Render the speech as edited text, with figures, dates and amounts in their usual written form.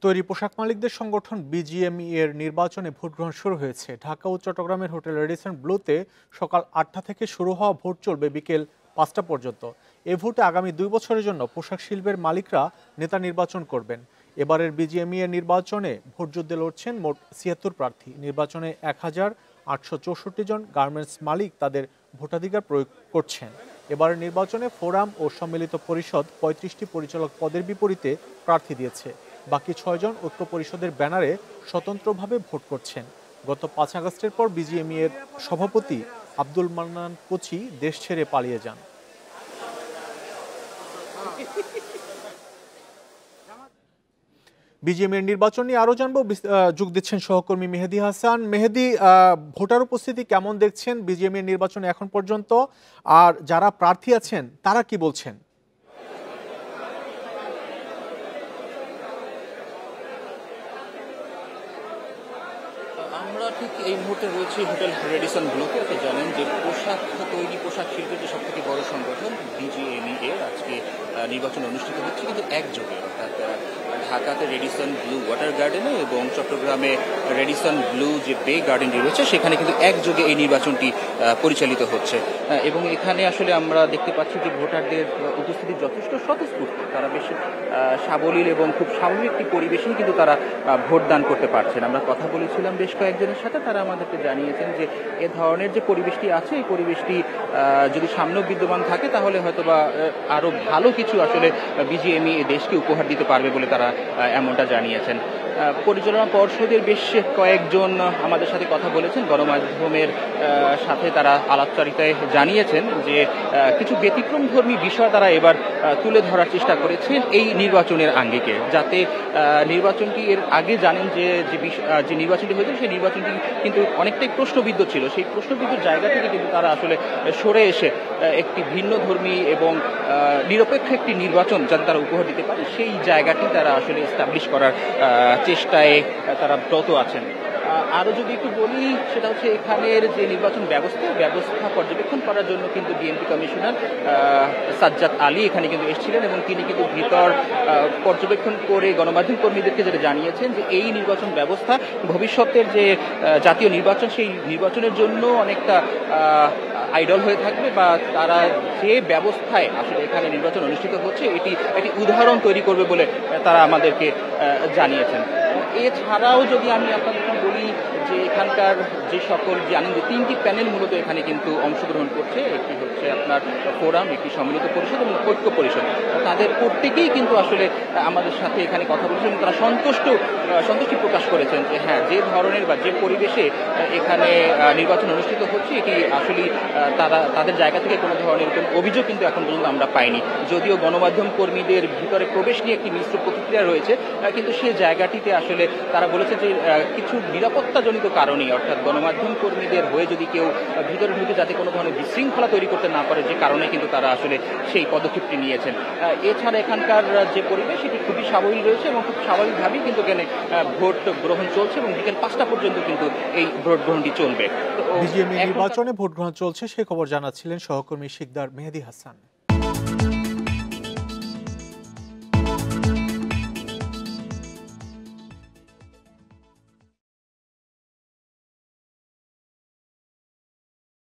তৈরি পোশাক মালিকদের সংগঠন বিজিএমইএ এর নির্বাচনে ভোট গ্রহণ শুরু হয়েছে। ঢাকা ও চট্টগ্রামের হোটেল রেডিসন ব্লুতে সকাল ৮টা থেকে শুরু হওয়া ভোট চলবে বিকেল ৫টা পর্যন্ত। এ ভোটে আগামী ২ বছরের জন্য পোশাক শিল্পের মালিকরা নেতা নির্বাচন করবেন। এবারের বিজিএমইএ নির্বাচনে ভোট যুদ্ধে লড়ছেন মোট ৭৬ প্রার্থী। নির্বাচনে ১,৮৬৪ জন গার্মেন্টস মালিক তাদের ভোটাধিকার প্রয়োগ করছেন। এবারের নির্বাচনে ফোরাম ও সম্মিলিত পরিষদ ৩৫টি পরিচালক পদের বিপরীতে প্রার্থী দিয়েছে। বাকি ৬ জন ঐক্য পরিষদের ব্যানারে স্বতন্ত্রভাবে ভোট করছেন। গত ৫ আগস্টের পর বিজিএমইএ এর সভাপতি আব্দুল মান্নান কোচি দেশ ছেড়ে পালিয়ে যান। বিজিএমইএ নির্বাচন নিয়ে আরো জানবো, যোগ দিচ্ছেন সহকর্মী মেহেদী হাসান। মেহেদী, ভোটার উপস্থিতি কেমন দেখছেন বিজিএমইএ নির্বাচনে এখন পর্যন্ত, আর যারা প্রার্থী আছেন তারা কি বলছেন? আমরা ঠিক এই মুহূর্তে রয়েছে হোটেল রেডিসন ব্লুতে। আপনি জানেন যে পোশাক শিল্পের যে সবথেকে বড় সংগঠন বিজিএমইএ আজকে নির্বাচন অনুষ্ঠিত হচ্ছে কিন্তু একযোগে, অর্থাৎ ঢাকাতে রেডিসন ব্লু ওয়াটার গার্ডেনে এবং চট্টগ্রামে রেডিসন ব্লু যে বে গার্ডেনটি রয়েছে সেখানে কিন্তু একযোগে এই নির্বাচনটি পরিচালিত হচ্ছে। এবং এখানে আসলে আমরা দেখতে পাচ্ছি যে ভোটারদের উপস্থিতি যথেষ্ট স্বতঃস্ফূর্ত, তারা বেশ সাবলীল এবং খুব স্বাভাবিক একটি পরিবেশেই কিন্তু তারা ভোটদান করতে পারছেন। আমরা কথা বলেছিলাম বেশ কয়েকজনের সাথে, তারা আমাদেরকে জানিয়েছেন যে এ ধরনের যে পরিবেশটি আছে এই পরিবেশটি যদি সামনেও বিদ্যমান থাকে তাহলে হয়তোবা আরো ভালো কিছু আসলে বিজিএমইএ দেশকে উপহার দিতে পারবে বলে তারা এমনটা জানিয়েছেন। পরিচালনা পর্ষদের বেশ কয়েকজন আমাদের সাথে কথা বলেছেন, গণমাধ্যমের সাথে তারা আলাপচারিতায় জানিয়েছেন যে কিছু ব্যতিক্রমধর্মী বিষয় তারা এবার তুলে ধরার চেষ্টা করেছেন এই নির্বাচনের আঙ্গিকে, যাতে নির্বাচনটি এর আগে জানেন যে নির্বাচনটি হয়েছে সেই নির্বাচনটি কিন্তু অনেকটাই প্রশ্নবিদ্ধ ছিল। সেই প্রশ্নবিদ্ধ জায়গা থেকে কিন্তু তারা আসলে সরে এসে একটি ভিন্ন ধর্মী এবং নিরপেক্ষ একটি নির্বাচন যাতে তারা উপহার দিতে পারে সেই জায়গাটি তারা আসলে এস্টাবলিশ করার চেষ্টায় তারা ব্রত আছেন। আরও যদি একটু বলি সেটা হচ্ছে এখানের যে নির্বাচন ব্যবস্থা পর্যবেক্ষণ করার জন্য কিন্তু ডিএমপি কমিশনার সাজ্জাদ আলী এখানে কিন্তু এসেছিলেন এবং তিনি কিন্তু ভিতর পর্যবেক্ষণ করে গণমাধ্যম কর্মীদেরকে যেটা জানিয়েছেন যে এই নির্বাচন ব্যবস্থা ভবিষ্যতের যে জাতীয় নির্বাচন সেই নির্বাচনের জন্য অনেকটা আইডল হয়ে থাকবে, বা তারা যে ব্যবস্থায় আসলে এখানে নির্বাচন অনুষ্ঠিত হচ্ছে এটি একটি উদাহরণ তৈরি করবে বলে তারা আমাদেরকে জানিয়েছেন। এছাড়াও যদি আমি আপনাদেরকে বলি যে এখানকার যে সকল জানেন যে 3টি প্যানেল মূলত এখানে কিন্তু অংশগ্রহণ করছে, একটি হচ্ছে আপনার ফোরাম, একটি সম্মিলিত পরিষদ এবং ঐক্য পরিষদ। তাদের প্রত্যেকেই কিন্তু আসলে আমাদের সাথে এখানে কথা বলেছেন এবং তারা সন্তুষ্টি প্রকাশ করেছেন যে হ্যাঁ, যে ধরনের বা যে পরিবেশে এখানে নির্বাচন অনুষ্ঠিত হচ্ছে এটি আসলে তাদের জায়গা থেকে কোনো ধরনের কোনো অভিযোগ কিন্তু এখন পর্যন্ত আমরা পাইনি। যদিও গণমাধ্যম কর্মীদের ভিতরে প্রবেশ নিয়ে একটি মিশ্র প্রতিক্রিয়া রয়েছে, কিন্তু সেই জায়গাটিতে আসলে তারা বলেছে যে কিছু নিরাপত্তাজনিত কারণেই, অর্থাৎ গণমাধ্যম কর্মীদের হয়ে যদি কেউ ভিতরে ঢুকে যাতে কোনো ধরনের বিশৃঙ্খলা তৈরি করতে না পারে, যে কারণে কিন্তু তারা আসলে সেই পদক্ষেপটি নিয়েছেন। এছাড়া এখানকার যে পরিবেশ এটি খুবই স্বাভাবিক রয়েছে এবং খুব স্বাভাবিকভাবেই কিন্তু এখানে ভোট গ্রহণ চলছে এবং বিকেল 5টা পর্যন্ত কিন্তু এই ভোট গ্রহণটি চলবে। বিজিএমইএ নির্বাচনে ভোট গ্রহণ চলছে সে খবর জানাচ্ছিলেন সহকর্মী শিকদার মেহেদী হাসান।